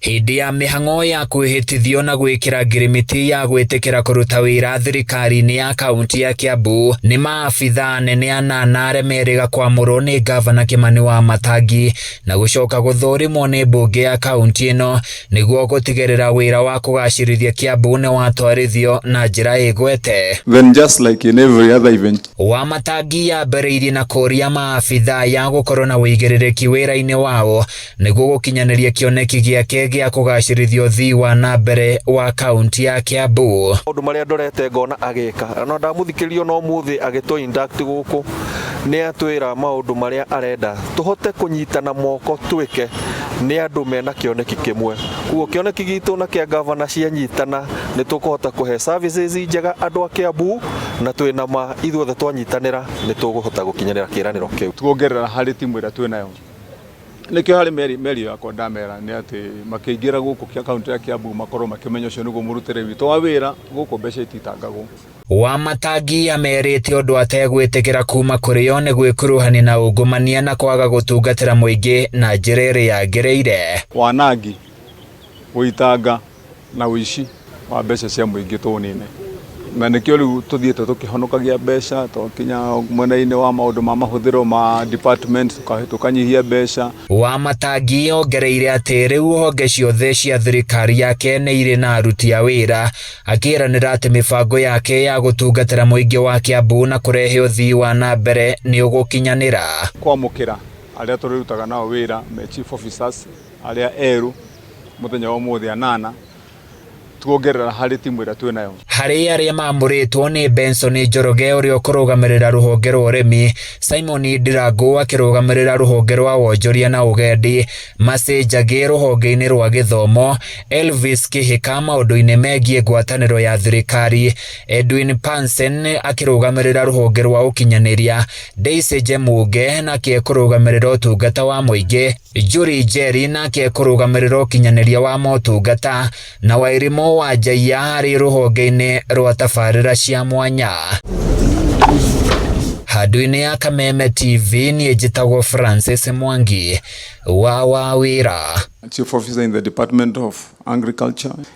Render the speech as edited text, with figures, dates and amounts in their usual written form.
Hindi ya mihang'o ya kwihitithio na gwikira ngirimiti ya gwitikira kuruta wira thirikari-ini ya kaunti ya Kiambu ni maabitha anene anana aremeriga kwamurwo ni gavana Kimani Wamatangi na gucoka guthurimwo ni mbunge ya kaunti ino niguo gutigirira wira wa kugacirithia Kiambu ni watwarithio na njira igwete. Then just like in every other event, Wamatangi yambiriirie na kuria maabitha ya gukorwo na wigiririki wira-ini wao niguo gukinyaniria kioneki giake gya kugacirithio thii wa na mbere wa kaunti ya Kiambu. Maundu maria ndorete ngona agika no ndamuthikiririo no muthi agito induct guku ni atwira maundu maria arenda tuhote kunyitana moko twike ni andu mena kioneki kimwe kuo kioneki gitu na kia governor cianyitana ni tukuhota kuhe services njega andu a Kiambu na twina ma ithuothe twanyitanira ni tuguhota gukinyanira kiraniro kiu tuongerera hari timu ira twinayo nikio hari meri yakwa ndamera ni ati makiingira guku kia kaunti ya Kiambu makorwo makimenya ucio niguo murutire wito wa wira guku mbeca ititangagwo. Wamatangi amerite undu ategwitikira kuma kuri yo ni gwikuruhania na ungumania na kwaga gutungatira muingi na njira iria yagiriire. Wanangi, uitanga na uici wa mbeca cia muingi tunine na nikio riu tuthiete tukihonokagia mbeca twakinya mwena-ini wa maundu ma mahuthiro ma department tukanyihia mbeca. Wamatangi ongereire ati riu honge ciothe cia thirikari yake ni iri na aruti a wira akiranira ati mibango yake ya gutungatira muingi wa Kiambu na kurehe uthii wa na mbere ni ugukinyanira kwamukira aria turirutaga nao wira me chief officers aria eru muthenya wa muthi anana tuongerera hari timu ira twinayo. Hari aria mamuritwo ni Benson Njoroge uria ukurugamirira ruhonge rwa urimi, Simon Ndirangu akirugamirira ruhonge rwa wonjoria na ugendi, Mercy Njagi ruhonge-ini rwa githomo, Elvis Kihika maundu-ini megie ngwataniro ya thirikari, Edwin Pansen akirugamirira ruhonge rwa ukinyaniria, Daisy Jemuge na akirugamirira utungata wa muingi, Juri Njeri na akirugamirira ukinyaniria wa motungata na Wairimu wa Njaiya hari ruhonge-ini rwa tabarira cia mwanya. Handu-ini ya Kameme TV ni njitagwo Francis Mwangi wa Wawira, Chief Officer in the Department of Agriculture.